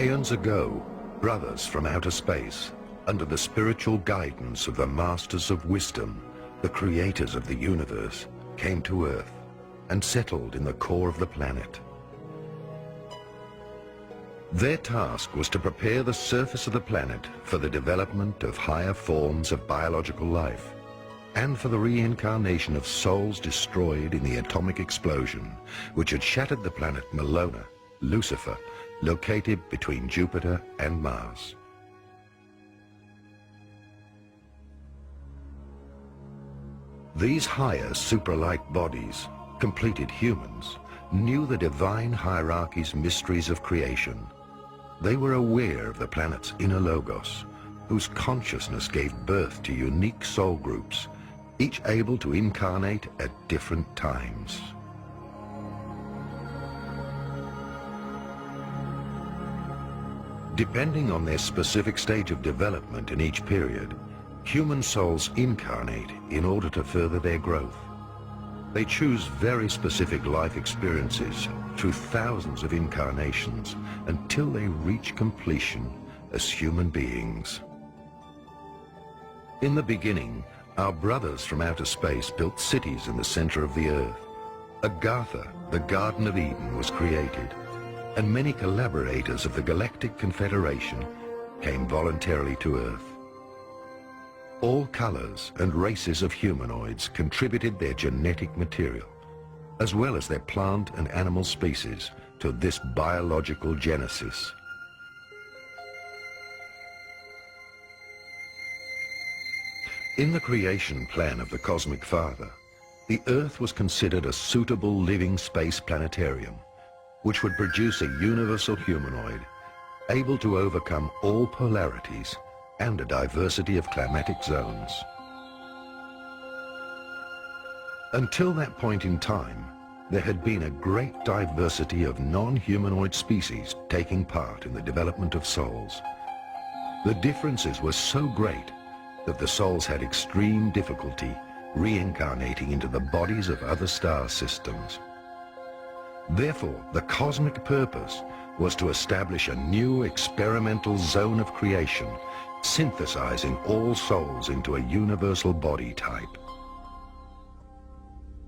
Aeons ago, brothers from outer space, under the spiritual guidance of the Masters of Wisdom, the creators of the universe, came to Earth and settled in the core of the planet. Their task was to prepare the surface of the planet for the development of higher forms of biological life, and for the reincarnation of souls destroyed in the atomic explosion which had shattered the planet Melona, Lucifer, located between Jupiter and Mars. These higher supralight bodies, completed humans, knew the divine hierarchy's mysteries of creation. They were aware of the planet's inner logos, whose consciousness gave birth to unique soul groups, each able to incarnate at different times. Depending on their specific stage of development in each period, human souls incarnate in order to further their growth. They choose very specific life experiences through thousands of incarnations until they reach completion as human beings. In the beginning, our brothers from outer space built cities in the center of the earth. Agartha, the Garden of Eden, was created, and many collaborators of the Galactic Confederation came voluntarily to Earth. All colors and races of humanoids contributed their genetic material, as well as their plant and animal species, to this biological genesis. In the creation plan of the Cosmic Father, the Earth was considered a suitable living space planetarium, which would produce a universal humanoid, able to overcome all polarities and a diversity of climatic zones. Until that point in time, there had been a great diversity of non-humanoid species taking part in the development of souls. The differences were so great that the souls had extreme difficulty reincarnating into the bodies of other star systems. Therefore, the cosmic purpose was to establish a new experimental zone of creation, synthesizing all souls into a universal body type.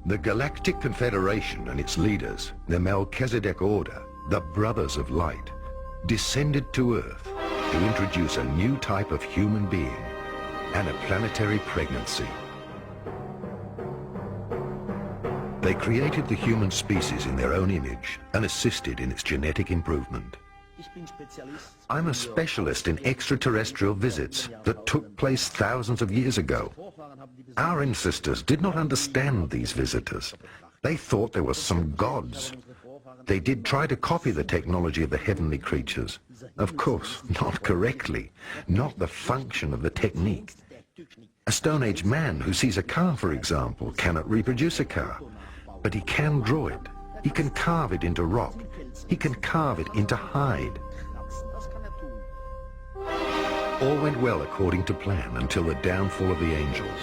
The Galactic Confederation and its leaders, the Melchizedek Order, the Brothers of Light, descended to Earth to introduce a new type of human being and a planetary pregnancy. They created the human species in their own image and assisted in its genetic improvement. I'm a specialist in extraterrestrial visits that took place thousands of years ago. Our ancestors did not understand these visitors. They thought they were some gods. They did try to copy the technology of the heavenly creatures. Of course, not correctly, not the function of the technique. A Stone Age man who sees a car, for example, cannot reproduce a car. But he can draw it. He can carve it into rock. He can carve it into hide. All went well according to plan until the downfall of the angels.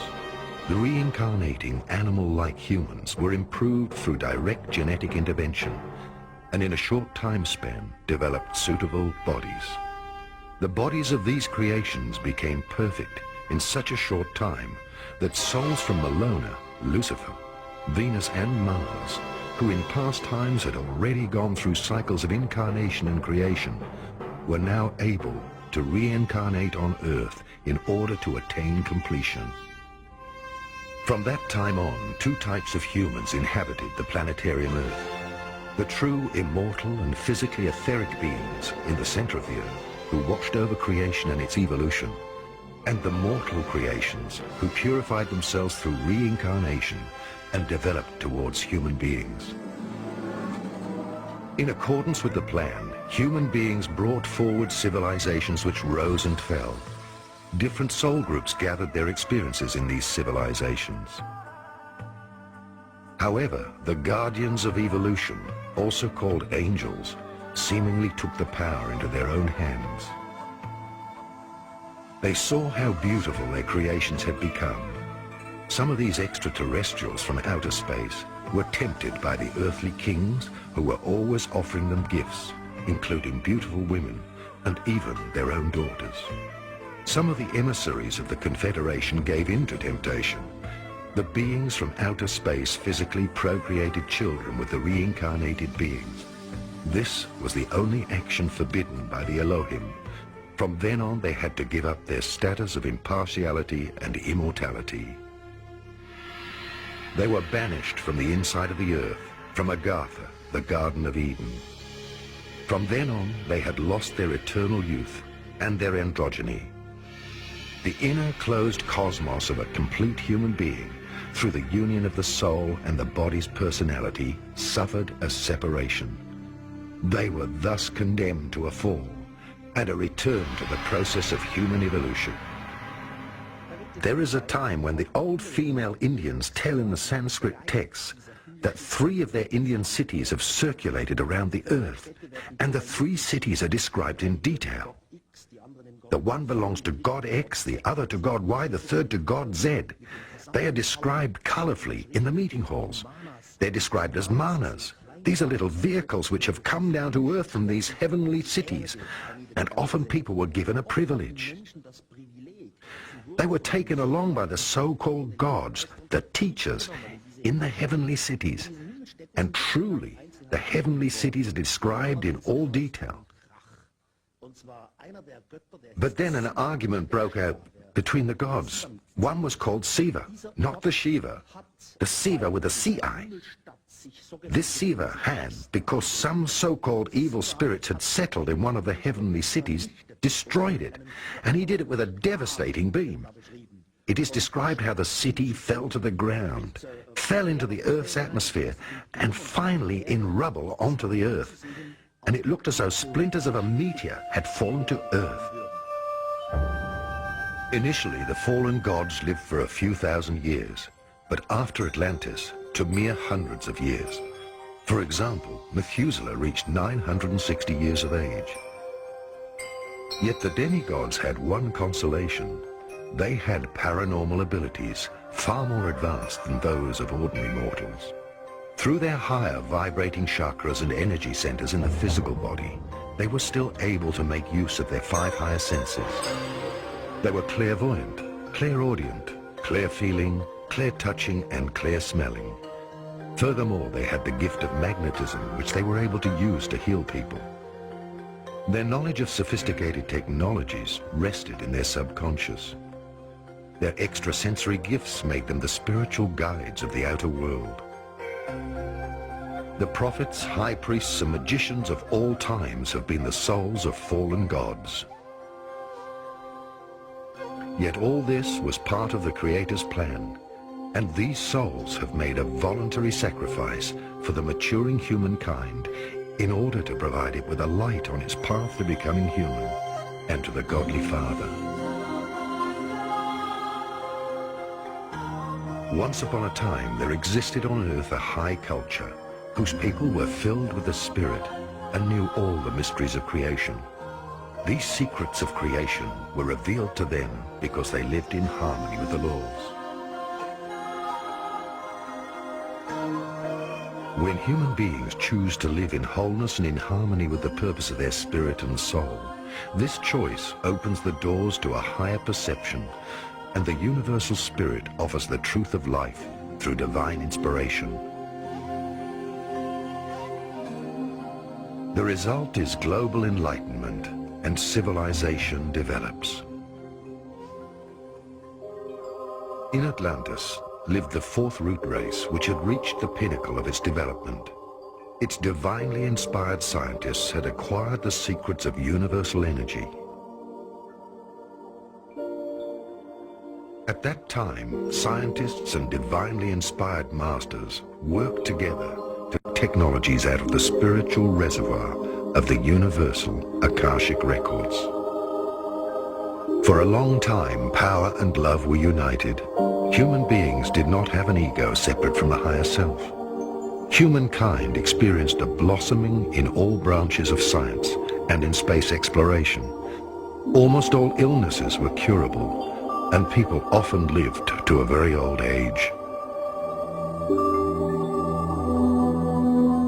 The reincarnating animal-like humans were improved through direct genetic intervention, and in a short time span developed suitable bodies. The bodies of these creations became perfect in such a short time that souls from Melona, Lucifer, Venus and Mars, who in past times had already gone through cycles of incarnation and creation, were now able to reincarnate on Earth in order to attain completion. From that time on, two types of humans inhabited the planetarium Earth. The true immortal and physically etheric beings in the center of the Earth, who watched over creation and its evolution, and the mortal creations who purified themselves through reincarnation and developed towards human beings. In accordance with the plan, human beings brought forward civilizations which rose and fell. Different soul groups gathered their experiences in these civilizations. However, the guardians of evolution, also called angels, seemingly took the power into their own hands. They saw how beautiful their creations had become. Some of these extraterrestrials from outer space were tempted by the earthly kings who were always offering them gifts, including beautiful women, and even their own daughters. Some of the emissaries of the Confederation gave in to temptation. The beings from outer space physically procreated children with the reincarnated beings. This was the only action forbidden by the Elohim. From then on, they had to give up their status of impartiality and immortality. They were banished from the inside of the earth, from Agartha, the Garden of Eden. From then on, they had lost their eternal youth and their androgyny. The inner closed cosmos of a complete human being, through the union of the soul and the body's personality, suffered a separation. They were thus condemned to a fall and a return to the process of human evolution. There is a time when the old female Indians tell in the Sanskrit texts that 3 of their Indian cities have circulated around the earth, and the 3 cities are described in detail. The one belongs to God X, the other to God Y, the third to God Z. They are described colorfully in the meeting halls. They're described as manas. These are little vehicles which have come down to earth from these heavenly cities, and often people were given a privilege. They were taken along by the so-called gods, the teachers, in the heavenly cities. And truly, the heavenly cities are described in all detail. But then an argument broke out between the gods. One was called Siva, not the Shiva. The Siva with a C-I. This Siva had, because some so-called evil spirits had settled in one of the heavenly cities, destroyed it, and he did it with a devastating beam. It is described how the city fell to the ground, fell into the Earth's atmosphere, and finally in rubble onto the Earth. And it looked as though splinters of a meteor had fallen to Earth. Initially, the fallen gods lived for a few thousand years, but after Atlantis, to mere hundreds of years. For example, Methuselah reached 960 years of age. Yet the demigods had one consolation. They had paranormal abilities far more advanced than those of ordinary mortals. Through their higher vibrating chakras and energy centers in the physical body, they were still able to make use of their 5 higher senses. They were clairvoyant, clairaudient, clear-feeling, clear-touching, and clear-smelling. Furthermore, they had the gift of magnetism, which they were able to use to heal people. Their knowledge of sophisticated technologies rested in their subconscious. Their extrasensory gifts made them the spiritual guides of the outer world. The prophets, high priests, and magicians of all times have been the souls of fallen gods. Yet all this was part of the Creator's plan, and these souls have made a voluntary sacrifice for the maturing humankind in order to provide it with a light on its path to becoming human and to the Godly Father. Once upon a time, there existed on earth a high culture whose people were filled with the Spirit and knew all the mysteries of creation. These secrets of creation were revealed to them because they lived in harmony with the laws. When human beings choose to live in wholeness and in harmony with the purpose of their spirit and soul, this choice opens the doors to a higher perception, and the universal spirit offers the truth of life through divine inspiration. The result is global enlightenment, and civilization develops. In Atlantis lived the 4th root race, which had reached the pinnacle of its development. Its divinely inspired scientists had acquired the secrets of universal energy. At that time, scientists and divinely inspired masters worked together to take technologies out of the spiritual reservoir of the universal Akashic records. For a long time, power and love were united. Human beings did not have an ego separate from the higher self. Humankind experienced a blossoming in all branches of science and in space exploration. Almost all illnesses were curable, and people often lived to a very old age.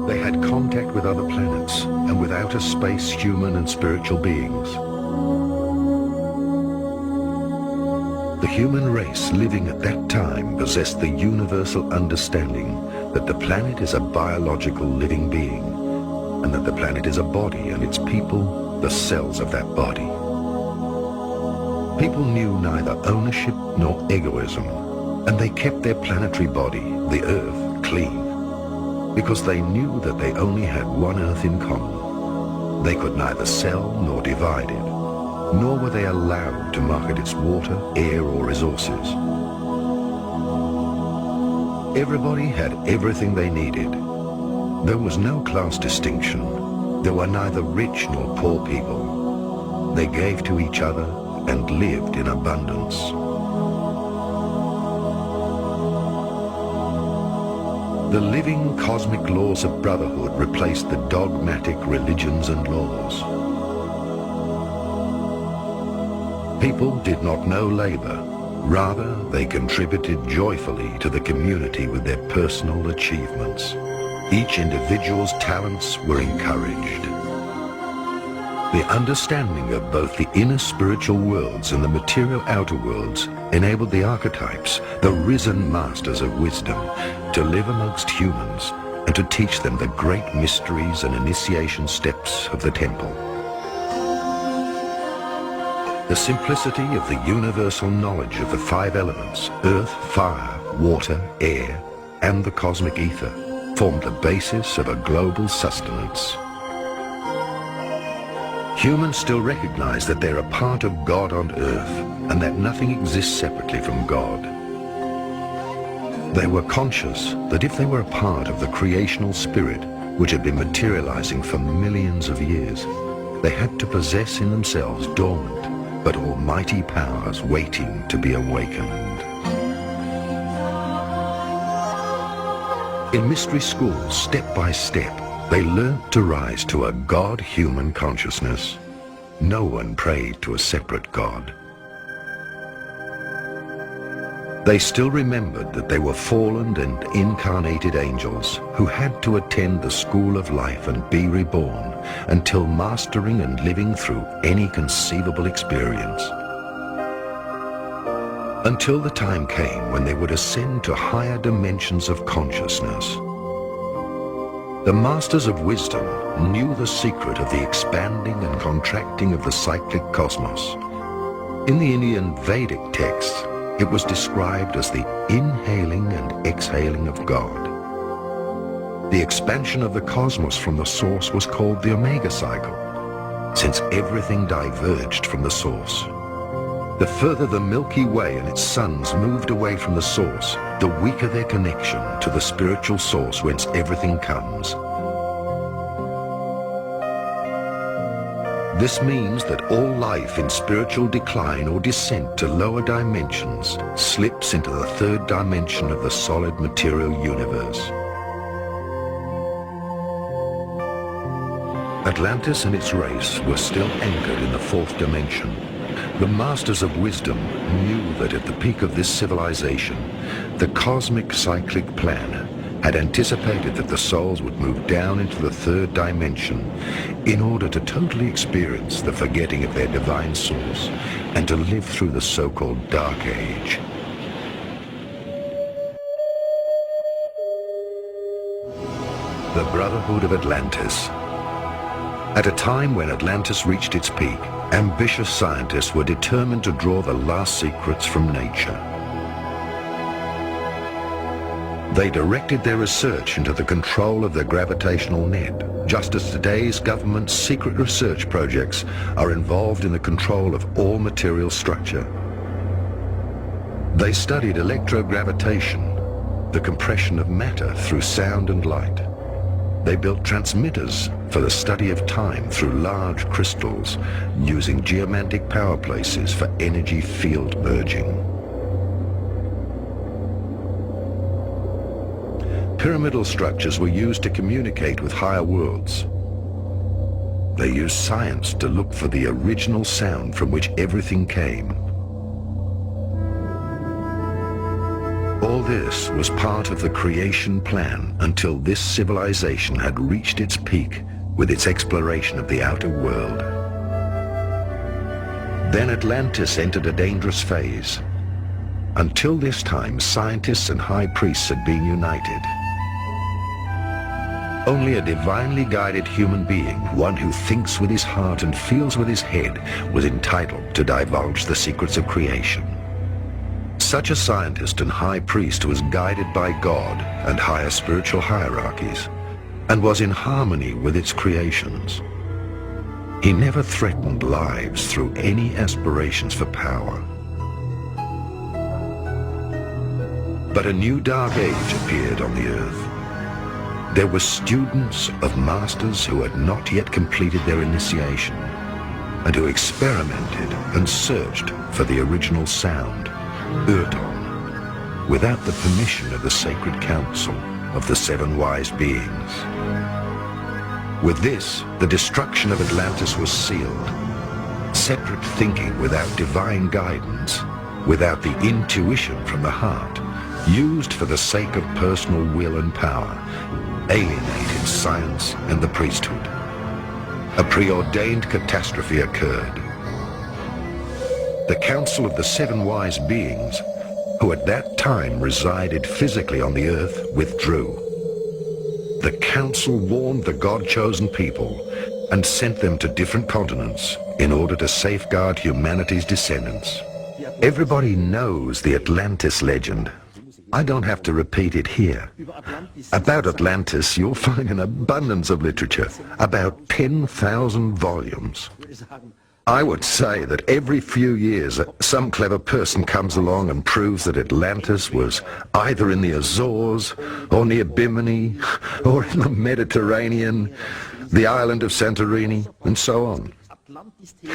They had contact with other planets and with outer space human and spiritual beings. The human race living at that time possessed the universal understanding that the planet is a biological living being, and that the planet is a body and its people the cells of that body. People knew neither ownership nor egoism, and they kept their planetary body, the Earth, clean, because they knew that they only had one Earth in common. They could neither sell nor divide it, nor were they allowed to market its water, air, or resources. Everybody had everything they needed. There was no class distinction. There were neither rich nor poor people. They gave to each other and lived in abundance. The living cosmic laws of brotherhood replaced the dogmatic religions and laws. People did not know labor. Rather, they contributed joyfully to the community with their personal achievements. Each individual's talents were encouraged. The understanding of both the inner spiritual worlds and the material outer worlds enabled the archetypes, the risen masters of wisdom, to live amongst humans and to teach them the great mysteries and initiation steps of the temple. The simplicity of the universal knowledge of the five elements, earth, fire, water, air, and the cosmic ether, formed the basis of a global sustenance. Humans still recognize that they're a part of God on earth and that nothing exists separately from God. They were conscious that if they were a part of the creational spirit which had been materializing for millions of years, they had to possess in themselves dormant but almighty powers waiting to be awakened. In mystery schools, step by step, they learnt to rise to a God-human consciousness. No one prayed to a separate God. They still remembered that they were fallen and incarnated angels who had to attend the school of life and be reborn until mastering and living through any conceivable experience. Until the time came when they would ascend to higher dimensions of consciousness. The masters of wisdom knew the secret of the expanding and contracting of the cyclic cosmos. In the Indian Vedic texts, it was described as the inhaling and exhaling of God. The expansion of the cosmos from the source was called the Omega cycle, since everything diverged from the source. The further the Milky Way and its suns moved away from the source, the weaker their connection to the spiritual source whence everything comes. This means that all life in spiritual decline or descent to lower dimensions slips into the third dimension of the solid material universe. Atlantis and its race were still anchored in the fourth dimension. The masters of wisdom knew that at the peak of this civilization, the cosmic cyclic plan had anticipated that the souls would move down into the third dimension in order to totally experience the forgetting of their divine source and to live through the so-called Dark Age. The Brotherhood of Atlantis. At a time when Atlantis reached its peak, ambitious scientists were determined to draw the last secrets from nature. They directed their research into the control of the gravitational net, just as today's government's secret research projects are involved in the control of all material structure. They studied electrogravitation, the compression of matter through sound and light. They built transmitters for the study of time through large crystals, using geomantic power places for energy field merging. Pyramidal structures were used to communicate with higher worlds. They used science to look for the original sound from which everything came. All this was part of the creation plan until this civilization had reached its peak with its exploration of the outer world. Then Atlantis entered a dangerous phase. Until this time, scientists and high priests had been united. Only a divinely guided human being, one who thinks with his heart and feels with his head, was entitled to divulge the secrets of creation. Such a scientist and high priest was guided by God and higher spiritual hierarchies, and was in harmony with its creations. He never threatened lives through any aspirations for power. But a new dark age appeared on the earth. There were students of masters who had not yet completed their initiation, and who experimented and searched for the original sound, Urton, without the permission of the sacred council of the seven wise beings. With this, the destruction of Atlantis was sealed. Separate thinking without divine guidance, without the intuition from the heart, used for the sake of personal will and power, alienated science and the priesthood. A preordained catastrophe occurred. The Council of the Seven Wise Beings, who at that time resided physically on the earth, withdrew. The Council warned the God-chosen people and sent them to different continents in order to safeguard humanity's descendants. Everybody knows the Atlantis legend. I don't have to repeat it here. About Atlantis, you'll find an abundance of literature, about 10,000 volumes. I would say that every few years, some clever person comes along and proves that Atlantis was either in the Azores, or near Bimini, or in the Mediterranean, the island of Santorini, and so on.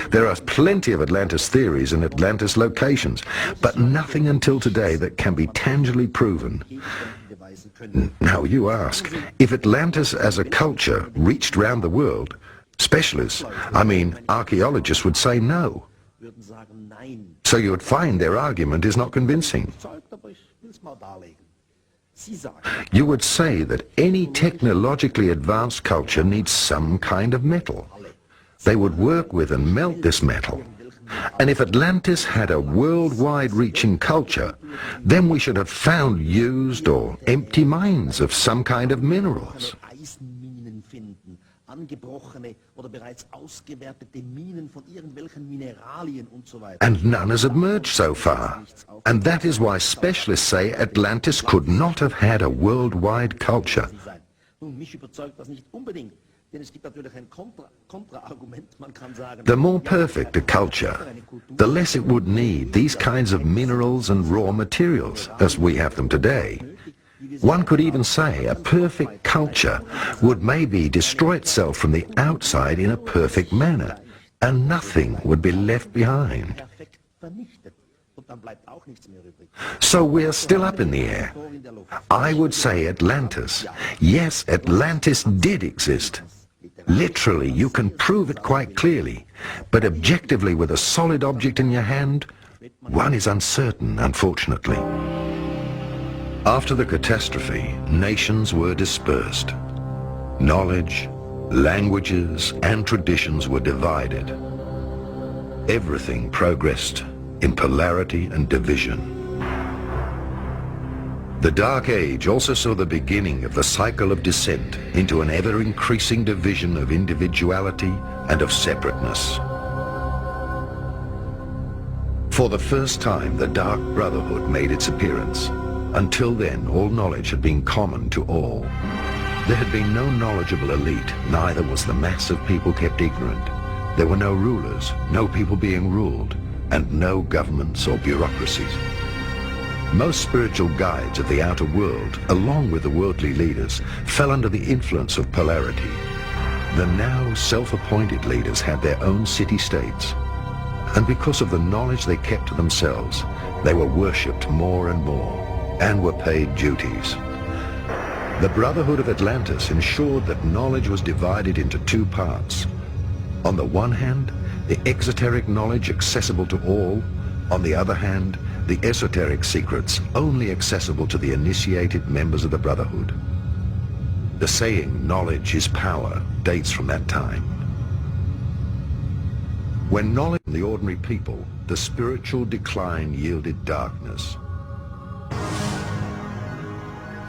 There are plenty of Atlantis theories and Atlantis locations, but nothing until today that can be tangibly proven. Now you ask, if Atlantis as a culture reached round the world, specialists, archaeologists would say no. So you would find their argument is not convincing. You would say that any technologically advanced culture needs some kind of metal. They would work with and melt this metal. And if Atlantis had a worldwide reaching culture, then we should have found used or empty mines of some kind of minerals. And none has emerged so far. And that is why specialists say Atlantis could not have had a worldwide culture. The more perfect a culture, the less it would need these kinds of minerals and raw materials as we have them today. One could even say a perfect culture would maybe destroy itself from the outside in a perfect manner, and nothing would be left behind. So we're still up in the air. I would say Atlantis. Yes, Atlantis did exist. Literally, you can prove it quite clearly, but objectively with a solid object in your hand, one is uncertain, unfortunately. After the catastrophe, nations were dispersed. Knowledge, languages, and traditions were divided. Everything progressed in polarity and division. The Dark Age also saw the beginning of the cycle of descent into an ever-increasing division of individuality and of separateness. For the first time, the Dark Brotherhood made its appearance. Until then, all knowledge had been common to all. There had been no knowledgeable elite, neither was the mass of people kept ignorant. There were no rulers, no people being ruled, and no governments or bureaucracies. Most spiritual guides of the outer world, along with the worldly leaders, fell under the influence of polarity. The now self-appointed leaders had their own city-states, and because of the knowledge they kept to themselves, they were worshipped more and more, and were paid duties. The Brotherhood of Atlantis ensured that knowledge was divided into two parts. On the one hand, the exoteric knowledge accessible to all, On the other hand, the esoteric secrets only accessible to the initiated members of the Brotherhood. The saying, knowledge is power, dates from that time. When knowledge from the ordinary people, the spiritual decline yielded darkness.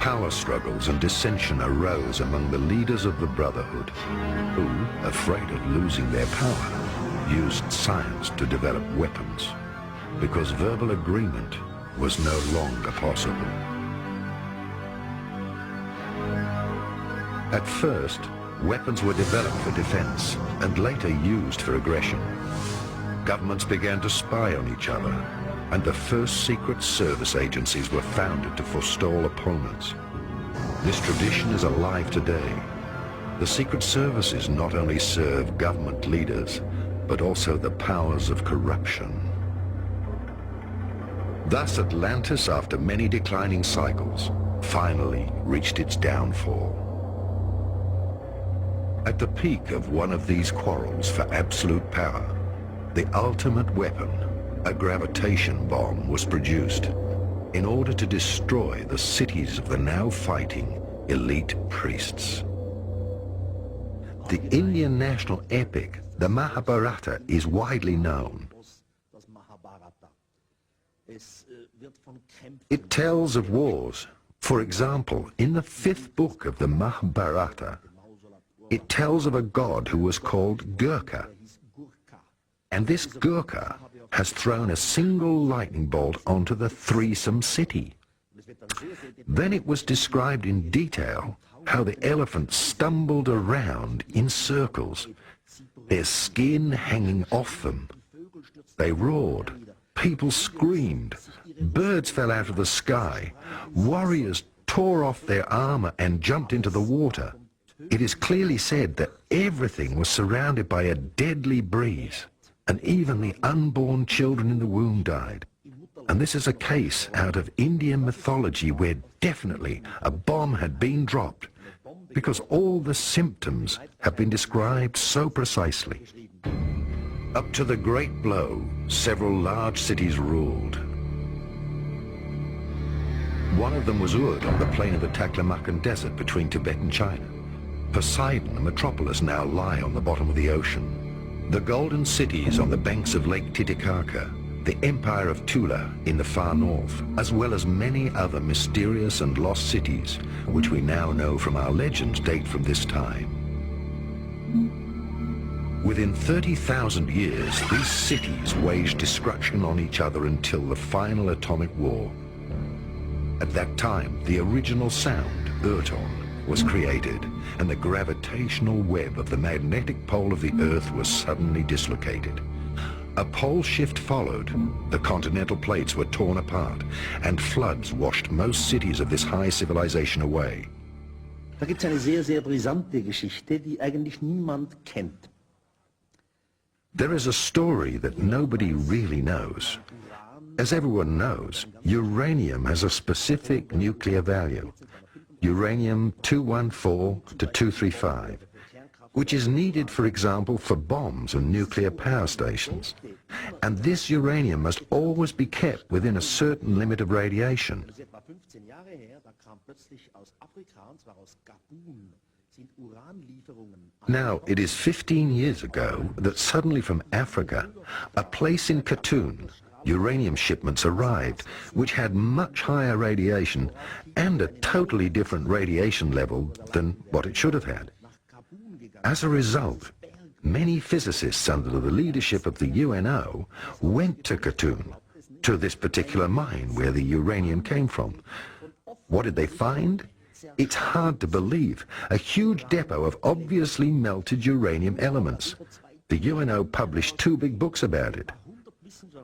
Power struggles and dissension arose among the leaders of the Brotherhood, who, afraid of losing their power, used science to develop weapons, because verbal agreement was no longer possible. At first, weapons were developed for defense and later used for aggression. Governments began to spy on each other, and the first secret service agencies were founded to forestall opponents. This tradition is alive today. The secret services not only serve government leaders, but also the powers of corruption. Thus Atlantis, after many declining cycles, finally reached its downfall. At the peak of one of these quarrels for absolute power, the ultimate weapon, a gravitation bomb, was produced in order to destroy the cities of the now fighting elite priests. The Indian national epic, the Mahabharata, is widely known. It tells of wars. For example, in the 5th book of the Mahabharata, it tells of a god who was called Gurkha. And this Gurkha has thrown a single lightning bolt onto the threesome city. Then it was described in detail how the elephants stumbled around in circles, their skin hanging off them. They roared, people screamed, birds fell out of the sky, warriors tore off their armor and jumped into the water. It is clearly said that everything was surrounded by a deadly breeze, and even the unborn children in the womb died. And this is a case out of Indian mythology where definitely a bomb had been dropped, because all the symptoms have been described so precisely. Up to the Great Blow, several large cities ruled. One of them was Urd on the plain of the Taklamakan Desert between Tibet and China. Poseidon, a metropolis, now lie on the bottom of the ocean. The golden cities on the banks of Lake Titicaca, the Empire of Tula in the far north, as well as many other mysterious and lost cities, which we now know from our legends date from this time. Within 30,000 years, these cities waged destruction on each other until the final atomic war. At that time, the original sound, Urton, was created, and the gravitational web of the magnetic pole of the Earth was suddenly dislocated. A pole shift followed, the continental plates were torn apart, and floods washed most cities of this high civilization away. Da gibt es eine sehr, sehr brisante Geschichte, die eigentlich niemand kennt. There is a story that nobody really knows. As everyone knows, uranium has a specific nuclear value, uranium-214 to 235, which is needed, for example, for bombs and nuclear power stations. And this uranium must always be kept within a certain limit of radiation. Now, it is 15 years ago that suddenly from Africa, a place in Khatun, uranium shipments arrived, which had much higher radiation and a totally different radiation level than what it should have had. As a result, many physicists under the leadership of the UNO went to Khatun, to this particular mine where the uranium came from. What did they find? It's hard to believe. A huge depot of obviously melted uranium elements. The UNO published 2 big books about it.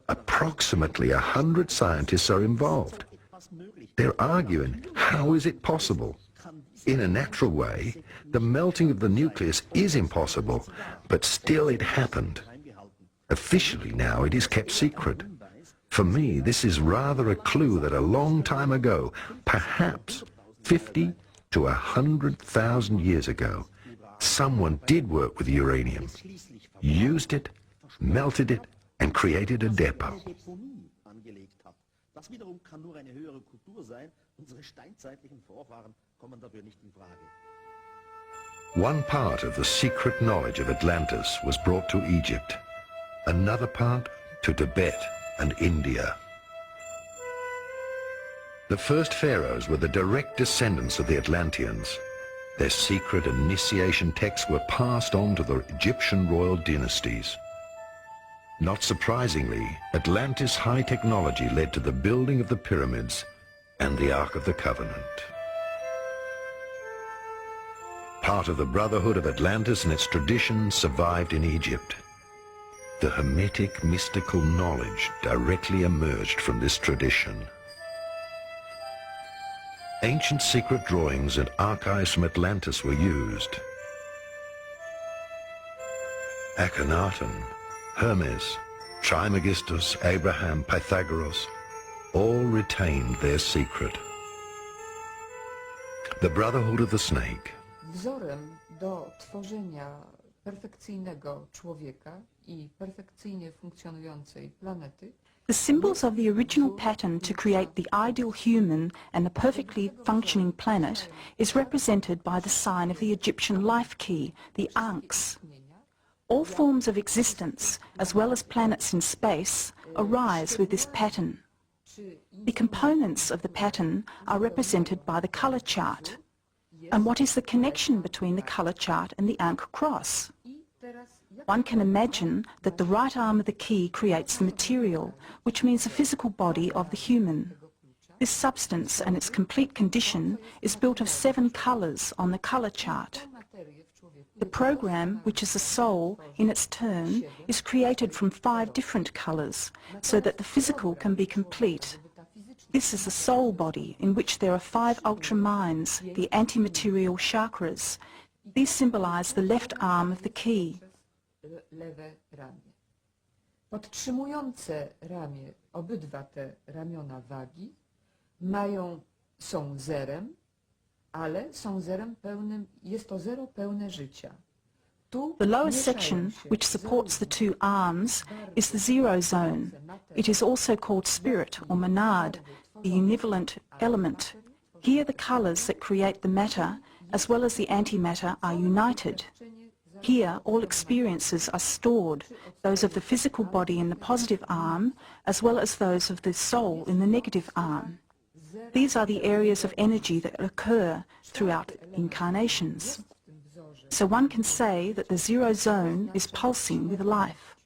Approximately 100 scientists are involved. They're arguing, how is it possible? In a natural way, the melting of the nucleus is impossible, but still it happened. Officially now it is kept secret. For me, this is rather a clue that a long time ago, perhaps 50 to 100,000 years ago, someone did work with uranium, used it, melted it, and created a depot. Das wiederum kann nur eine höhere Kultur sein. Unsere steinzeitlichen Vorfahren kommen dafür nicht in Frage. One part of the secret knowledge of Atlantis was brought to Egypt, another part to Tibet and India. The first pharaohs were the direct descendants of the Atlanteans. Their secret initiation texts were passed on to the Egyptian royal dynasties. Not surprisingly, Atlantis' high technology led to the building of the pyramids and the Ark of the Covenant. Part of the Brotherhood of Atlantis and its traditions survived in Egypt. The Hermetic mystical knowledge directly emerged from this tradition. Ancient secret drawings and archives from Atlantis were used. Akhenaten, Hermes, Trismegistus, Abraham, Pythagoras, all retained their secret. The Brotherhood of the Snake. Wzorem do tworzenia perfekcyjnego człowieka i perfekcyjnie funkcjonującej planety The symbols of the original pattern to create the ideal human and a perfectly functioning planet is represented by the sign of the Egyptian life key, the Ankhs. All forms of existence, as well as planets in space, arise with this pattern. The components of the pattern are represented by the color chart. And what is the connection between the color chart and the Ankh cross? One can imagine that the right arm of the key creates the material, which means the physical body of the human. This substance and its complete condition is built of 7 colors on the color chart. The program, which is the soul, in its turn, is created from 5 different colors, so that the physical can be complete. This is the soul body, in which there are 5 ultra-minds, the anti-material chakras. These symbolize the left arm of the key. lewe ramię. Podtrzymujące ramię, obydwa te ramiona wagi są zerem, ale są zerem pełnym, jest to zero pełne życia. The lower section, which supports the 2 arms, is the zero zone. It is also called spirit or monad, the univalent element. Here the colors that create the matter, as well as the antimatter, are united. Here all experiences are stored, those of the physical body in the positive arm, as well as those of the soul in the negative arm. These are the areas of energy that occur throughout incarnations. So one can say that the zero zone is pulsing with life.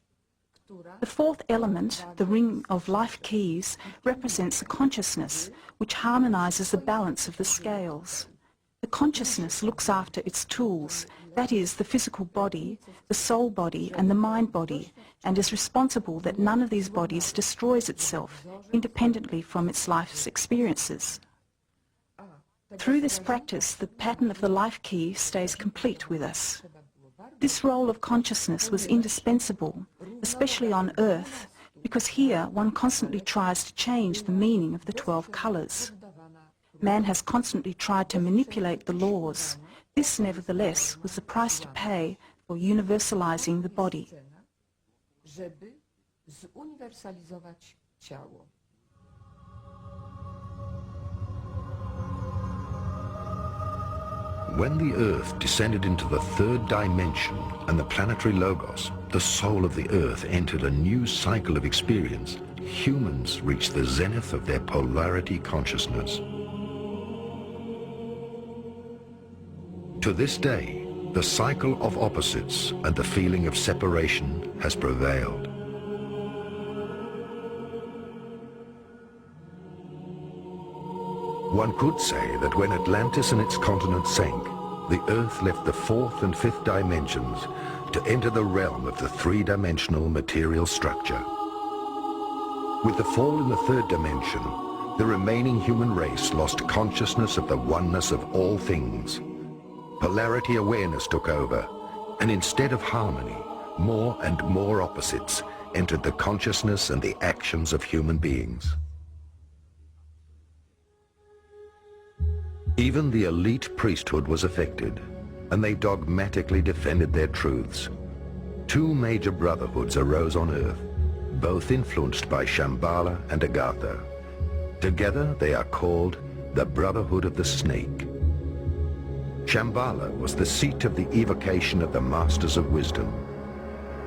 The 4th element, the ring of life keys, represents the consciousness, which harmonizes the balance of the scales. The consciousness looks after its tools, that is, the physical body, the soul body and the mind body, and is responsible that none of these bodies destroys itself independently from its life's experiences. Through this practice, the pattern of the life key stays complete with us. This role of consciousness was indispensable, especially on Earth, because here one constantly tries to change the meaning of the 12 colors. Man has constantly tried to manipulate the laws. This, nevertheless, was the price to pay for universalizing the body. Żeby zuniwersalizować ciało. When the Earth descended into the 3rd dimension and the planetary logos, the soul of the Earth entered a new cycle of experience, humans reached the zenith of their polarity consciousness. To this day, the cycle of opposites and the feeling of separation has prevailed. One could say that when Atlantis and its continent sank, the Earth left the 4th and 5th dimensions to enter the realm of the 3-dimensional material structure. With the fall in the 3rd dimension, the remaining human race lost consciousness of the oneness of all things. Polarity awareness took over, and instead of harmony, more and more opposites entered the consciousness and the actions of human beings. Even the elite priesthood was affected, and they dogmatically defended their truths. 2 major brotherhoods arose on Earth, both influenced by Shambhala and Agartha, Together they are called the Brotherhood of the Snake. Shambhala was the seat of the evocation of the Masters of Wisdom.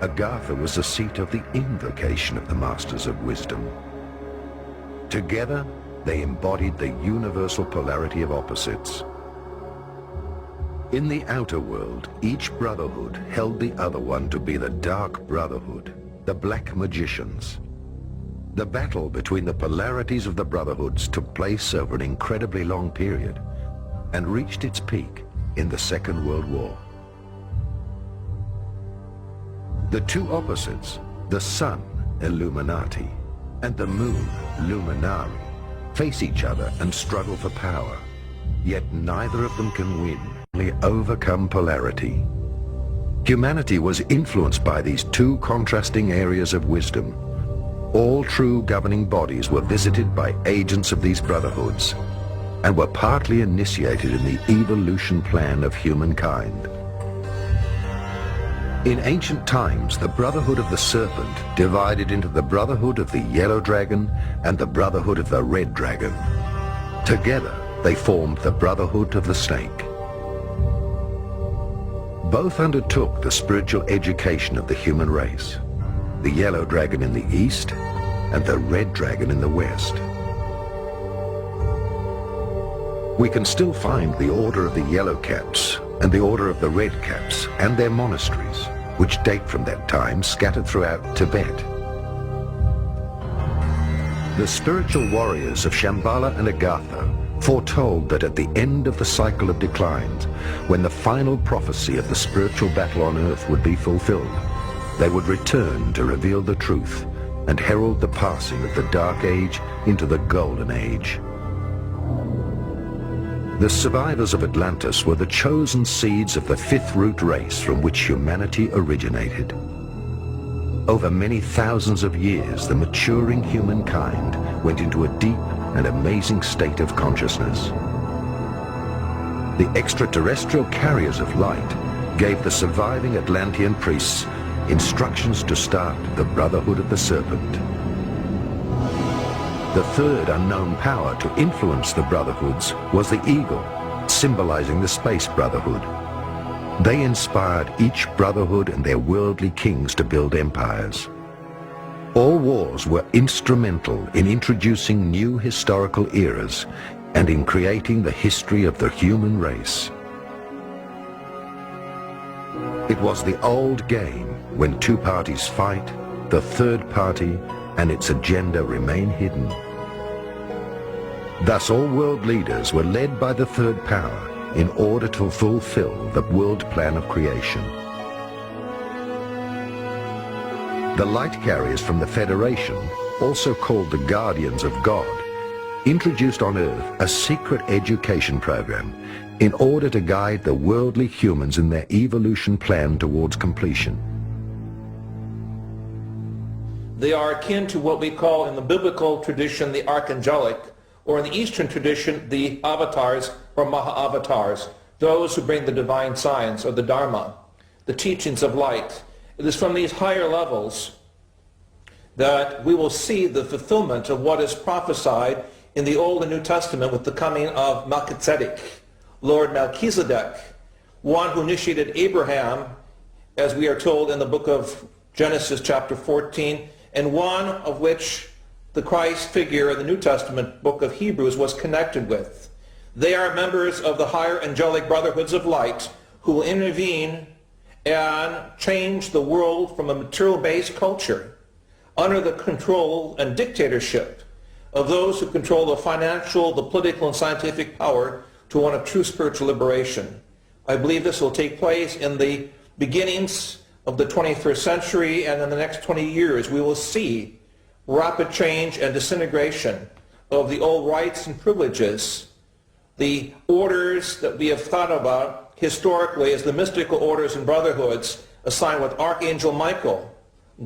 Agartha was the seat of the invocation of the Masters of Wisdom. Together, they embodied the universal polarity of opposites. In the outer world, each brotherhood held the other one to be the Dark Brotherhood, the Black Magicians. The battle between the polarities of the brotherhoods took place over an incredibly long period and reached its peak in the Second World War. The two opposites, the sun, Illuminati, and the moon, Luminari, face each other and struggle for power, yet neither of them can win, only overcome polarity. Humanity was influenced by these two contrasting areas of wisdom. All true governing bodies were visited by agents of these brotherhoods and were partly initiated in the evolution plan of humankind. In ancient times, the Brotherhood of the Serpent divided into the Brotherhood of the Yellow Dragon and the Brotherhood of the Red Dragon. Together, they formed the Brotherhood of the Snake. Both undertook the spiritual education of the human race, the Yellow Dragon in the east and the Red Dragon in the west. We can still find the Order of the Yellow Caps and the Order of the Red Caps and their monasteries, which date from that time, scattered throughout Tibet. The spiritual warriors of Shambhala and Agartha foretold that at the end of the cycle of declines, when the final prophecy of the spiritual battle on earth would be fulfilled, they would return to reveal the truth and herald the passing of the Dark Age into the Golden Age. The survivors of Atlantis were the chosen seeds of the fifth root race from which humanity originated. Over many thousands of years, the maturing humankind went into a deep and amazing state of consciousness. The extraterrestrial carriers of light gave the surviving Atlantean priests instructions to start the Brotherhood of the Serpent. The third unknown power to influence the brotherhoods was the eagle, symbolizing the Space Brotherhood. They inspired each brotherhood and their worldly kings to build empires. All wars were instrumental in introducing new historical eras and in creating the history of the human race. It was the old game when two parties fight, the third party and its agenda remain hidden. Thus all world leaders were led by the third power in order to fulfill the world plan of creation. The light carriers from the Federation, also called the Guardians of God, introduced on Earth a secret education program in order to guide the worldly humans in their evolution plan towards completion. They are akin to what we call in the biblical tradition the archangelic, or in the Eastern tradition the avatars or maha-avatars, those who bring the divine science or the Dharma, the teachings of light. It is from these higher levels that we will see the fulfillment of what is prophesied in the Old and New Testament with the coming of Melchizedek, Lord Melchizedek, one who initiated Abraham, as we are told in the book of Genesis chapter 14, and one of which the Christ figure in the New Testament book of Hebrews was connected with. They are members of the higher angelic brotherhoods of light who will intervene and change the world from a material-based culture under the control and dictatorship of those who control the financial, the political, and scientific power to one of true spiritual liberation. I believe this will take place in the beginnings of the 21st century, and in the next 20 years we will see rapid change and disintegration of the old rights and privileges, the orders that we have thought about historically as the mystical orders and brotherhoods assigned with Archangel Michael,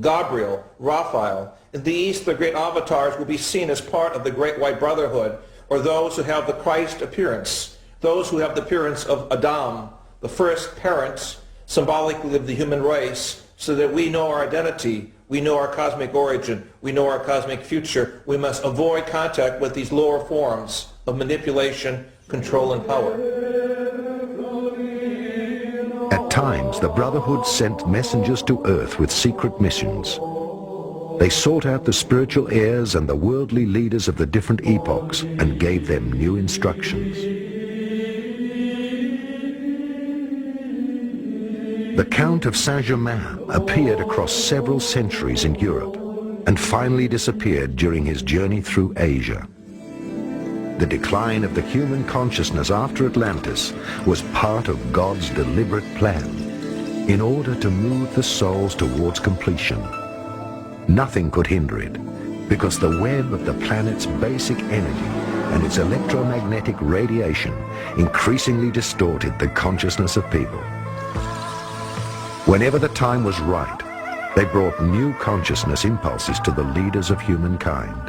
Gabriel, Raphael. In the East, the great avatars will be seen as part of the Great White Brotherhood, or those who have the Christ appearance, those who have the appearance of Adam, the first parents symbolically of the human race, so that we know our identity We know our cosmic origin. We know our cosmic future. We must avoid contact with these lower forms of manipulation, control, and power. At times, the Brotherhood sent messengers to Earth with secret missions. They sought out the spiritual heirs and the worldly leaders of the different epochs and gave them new instructions. The Count of Saint-Germain appeared across several centuries in Europe and finally disappeared during his journey through Asia. The decline of the human consciousness after Atlantis was part of God's deliberate plan in order to move the souls towards completion. Nothing could hinder it because the web of the planet's basic energy and its electromagnetic radiation increasingly distorted the consciousness of people. Whenever the time was right, they brought new consciousness impulses to the leaders of humankind.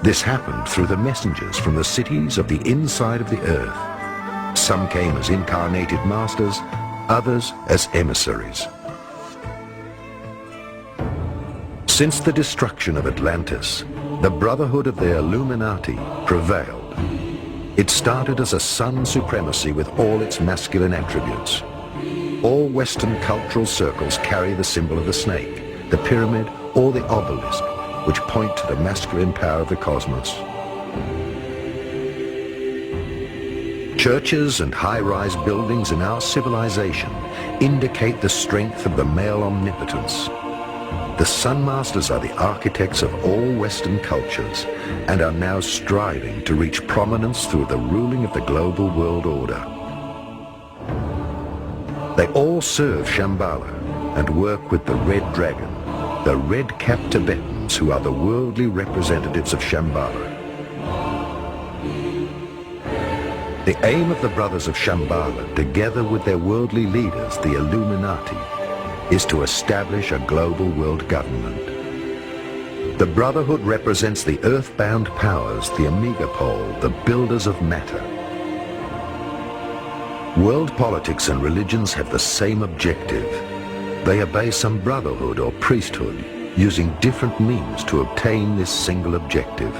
This happened through the messengers from the cities of the inside of the earth. Some came as incarnated masters, others as emissaries. Since the destruction of Atlantis, the Brotherhood of the Illuminati prevailed. It started as a sun supremacy with all its masculine attributes. All Western cultural circles carry the symbol of the snake, the pyramid, or the obelisk, which point to the masculine power of the cosmos. Churches and high-rise buildings in our civilization indicate the strength of the male omnipotence. The Sun Masters are the architects of all Western cultures and are now striving to reach prominence through the ruling of the global world order. They all serve Shambhala and work with the Red Dragon, the red-capped Tibetans who are the worldly representatives of Shambhala. The aim of the Brothers of Shambhala, together with their worldly leaders, the Illuminati, is to establish a global world government. The Brotherhood represents the earthbound powers, the Omegapole, the builders of matter. World politics and religions have the same objective. They obey some brotherhood or priesthood, using different means to obtain this single objective.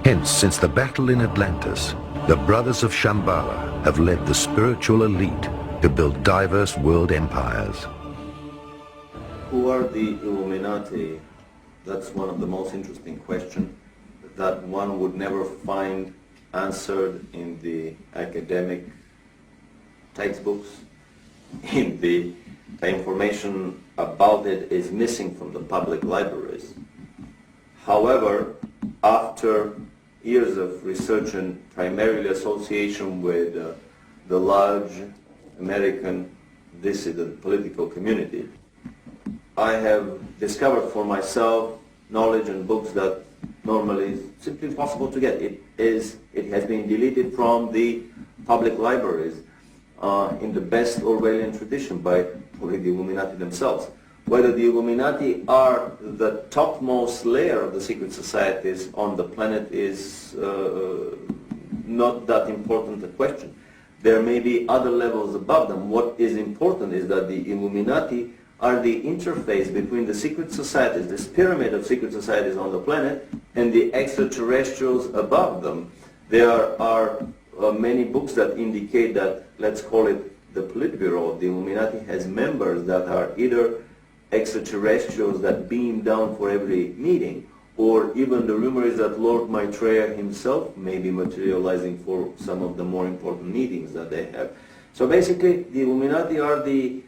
Hence, since the battle in Atlantis, the Brothers of Shambhala have led the spiritual elite to build diverse world empires. Who are the Illuminati? That's one of the most interesting questions that one would never find answered in the academic textbooks. The information about it is missing from the public libraries. However, after years of research and primarily association with the large American dissident political community, I have discovered for myself knowledge and books that normally is simply impossible to get. It has been deleted from the public libraries in the best Orwellian tradition by probably the Illuminati themselves. Whether the Illuminati are the topmost layer of the secret societies on the planet is not that important a question. There may be other levels above them. What is important is that the Illuminati are the interface between the secret societies, this pyramid of secret societies on the planet, and the extraterrestrials above them. There are many books that indicate that, let's call it the Politburo, the Illuminati has members that are either extraterrestrials that beam down for every meeting, or even the rumor is that Lord Maitreya himself may be materializing for some of the more important meetings that they have. So basically, the Illuminati are the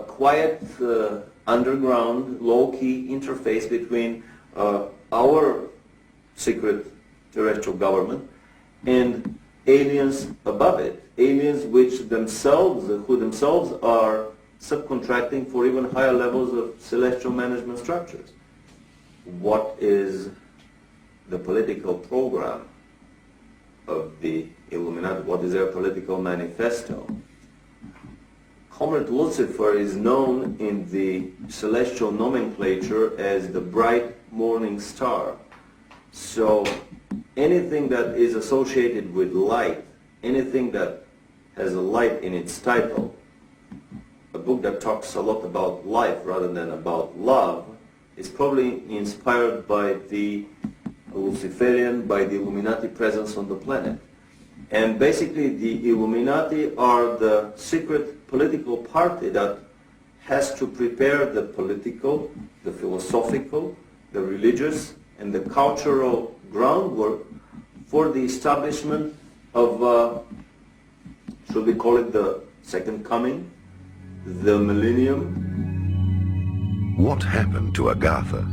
quiet, underground, low-key interface between our secret terrestrial government and aliens above it, aliens who themselves are subcontracting for even higher levels of celestial management structures. What is the political program of the Illuminati? What is their political manifesto? Comrade Lucifer is known in the celestial nomenclature as the bright morning star. So anything that is associated with light, anything that has a light in its title, a book that talks a lot about life rather than about love, is probably inspired by the Luciferian, by the Illuminati presence on the planet. And basically the Illuminati are the secret political party that has to prepare the political, the philosophical, the religious, and the cultural groundwork for the establishment of, should we call it the second coming, the millennium? What happened to Agartha?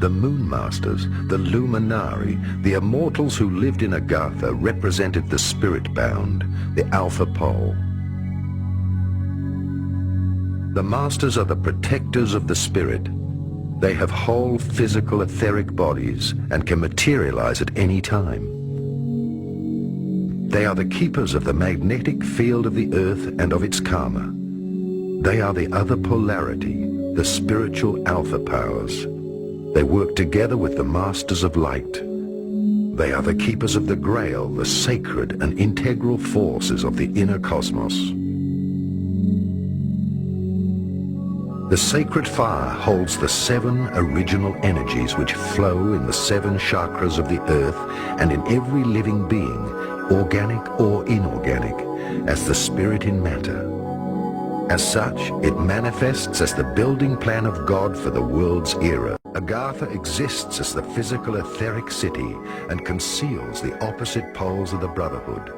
The Moon Masters, the Luminari, the immortals who lived in Agartha represented the spirit-bound, the Alpha Pole. The Masters are the protectors of the spirit. They have whole physical etheric bodies and can materialize at any time. They are the keepers of the magnetic field of the earth and of its karma. They are the other polarity, the spiritual alpha powers. They work together with the Masters of Light. They are the keepers of the Grail, the sacred and integral forces of the inner cosmos. The sacred fire holds the 7 original energies which flow in the 7 chakras of the earth and in every living being, organic or inorganic, as the spirit in matter. As such, it manifests as the building plan of God for the world's era. Agartha exists as the physical etheric city and conceals the opposite poles of the Brotherhood.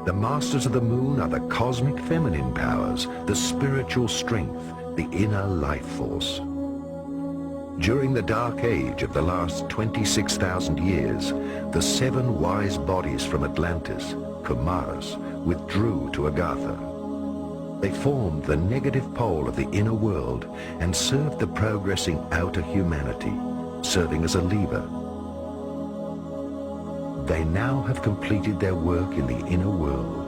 The Masters of the Moon are the cosmic feminine powers, the spiritual strength, the inner life force. During the Dark Age of the last 26,000 years, the 7 wise bodies from Atlantis, Kumaras, withdrew to Agartha. They formed the negative pole of the inner world and served the progressing outer humanity, serving as a lever. They now have completed their work in the inner world.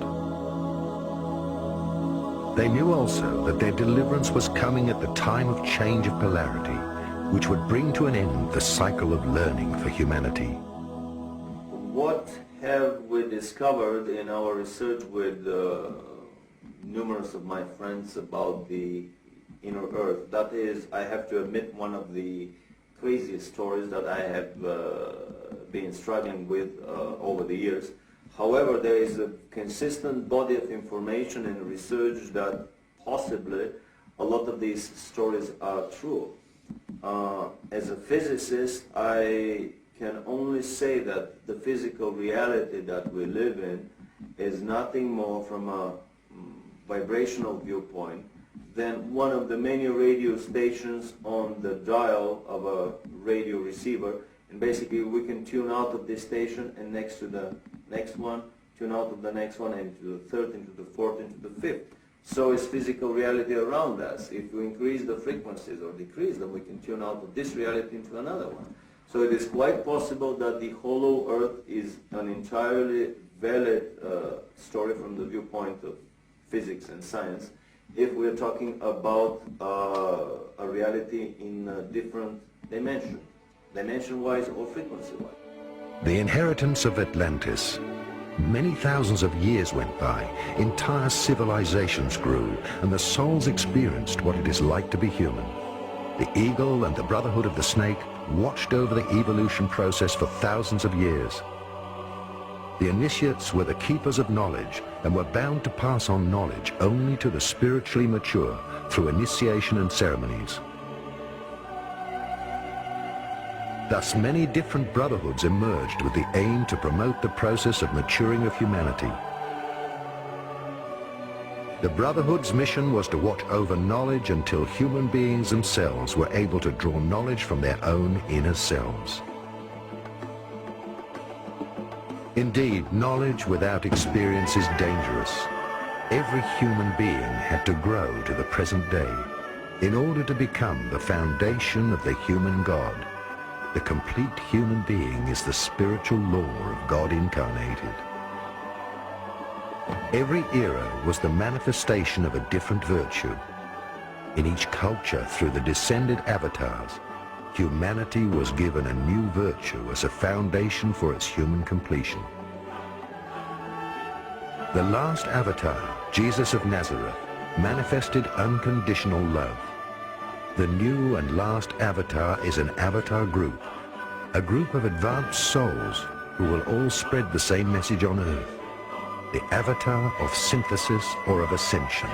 They knew also that their deliverance was coming at the time of change of polarity, which would bring to an end the cycle of learning for humanity. What have we discovered in our research with numerous of my friends about the inner earth? That is, I have to admit, one of the craziest stories that I have been struggling with over the years. However, there is a consistent body of information and research that possibly a lot of these stories are true. As a physicist, I can only say that the physical reality that we live in is nothing more from a vibrational viewpoint than one of the many radio stations on the dial of a radio receiver, and basically we can tune out of this station and next to the next one, tune out of the next one, and into the third, into the fourth, into the fifth. So is physical reality around us. If we increase the frequencies or decrease them, we can tune out of this reality into another one. So it is quite possible that the hollow earth is an entirely valid story from the viewpoint of physics and science, if we're talking about a reality in a different dimension, dimension-wise or frequency-wise. The inheritance of Atlantis. Many thousands of years went by, entire civilizations grew, and the souls experienced what it is like to be human. The eagle and the Brotherhood of the Snake watched over the evolution process for thousands of years. The initiates were the keepers of knowledge and were bound to pass on knowledge only to the spiritually mature through initiation and ceremonies. Thus, many different brotherhoods emerged with the aim to promote the process of maturing of humanity. The Brotherhood's mission was to watch over knowledge until human beings themselves were able to draw knowledge from their own inner selves. Indeed, knowledge without experience is dangerous. Every human being had to grow to the present day in order to become the foundation of the human God. The complete human being is the spiritual law of God incarnated. Every era was the manifestation of a different virtue. In each culture, through the descended avatars, humanity was given a new virtue as a foundation for its human completion. The last avatar, Jesus of Nazareth, manifested unconditional love. The new and last avatar is an avatar group, a group of advanced souls who will all spread the same message on Earth, the avatar of synthesis or of ascension.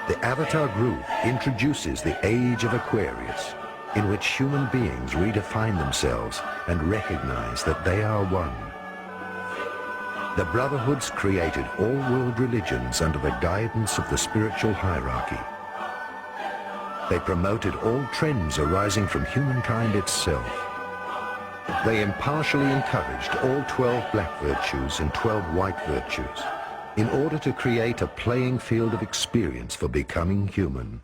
The avatar group introduces the age of Aquarius, in which human beings redefine themselves and recognize that they are one. The Brotherhoods created all world religions under the guidance of the spiritual hierarchy. They promoted all trends arising from humankind itself. They impartially encouraged all 12 black virtues and 12 white virtues in order to create a playing field of experience for becoming human.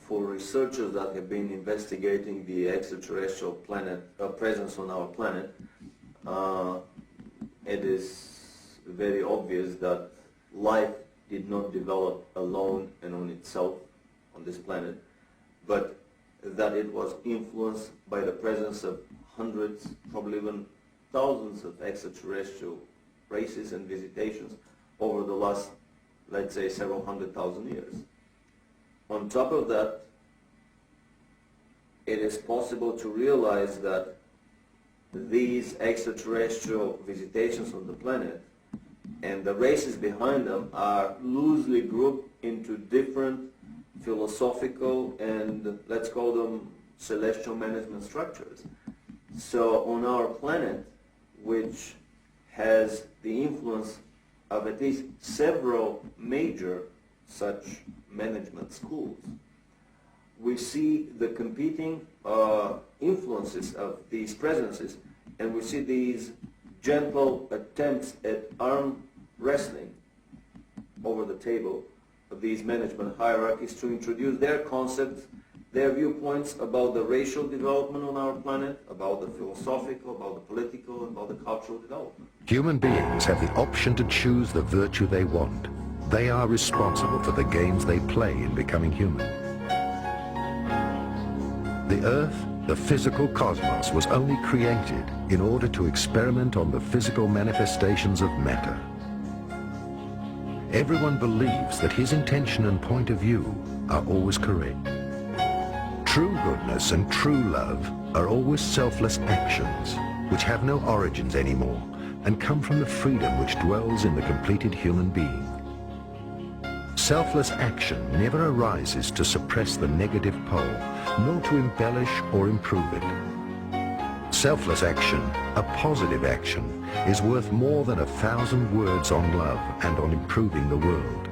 For researchers that have been investigating the extraterrestrial presence on our planet, it is very obvious that life did not develop alone and on itself on this planet, but that it was influenced by the presence of hundreds, probably even thousands of extraterrestrial races and visitations over the last, let's say, several 100,000 years. On top of that, it is possible to realize that these extraterrestrial visitations on the planet and the races behind them are loosely grouped into different philosophical and, let's call them, celestial management structures. So on our planet, which has the influence of at least several major such management schools, we see the competing influences of these presences, and we see these gentle attempts at arm wrestling over the table of these management hierarchies to introduce their concepts, their viewpoints about the racial development on our planet, about the philosophical, about the political, about the cultural development. Human beings have the option to choose the virtue they want. They are responsible for the games they play in becoming human. The Earth, the physical cosmos, was only created in order to experiment on the physical manifestations of matter. Everyone believes that his intention and point of view are always correct. True goodness and true love are always selfless actions, which have no origins anymore, and come from the freedom which dwells in the completed human being. Selfless action never arises to suppress the negative pole, nor to embellish or improve it. Selfless action, a positive action, is worth more than 1,000 words on love and on improving the world.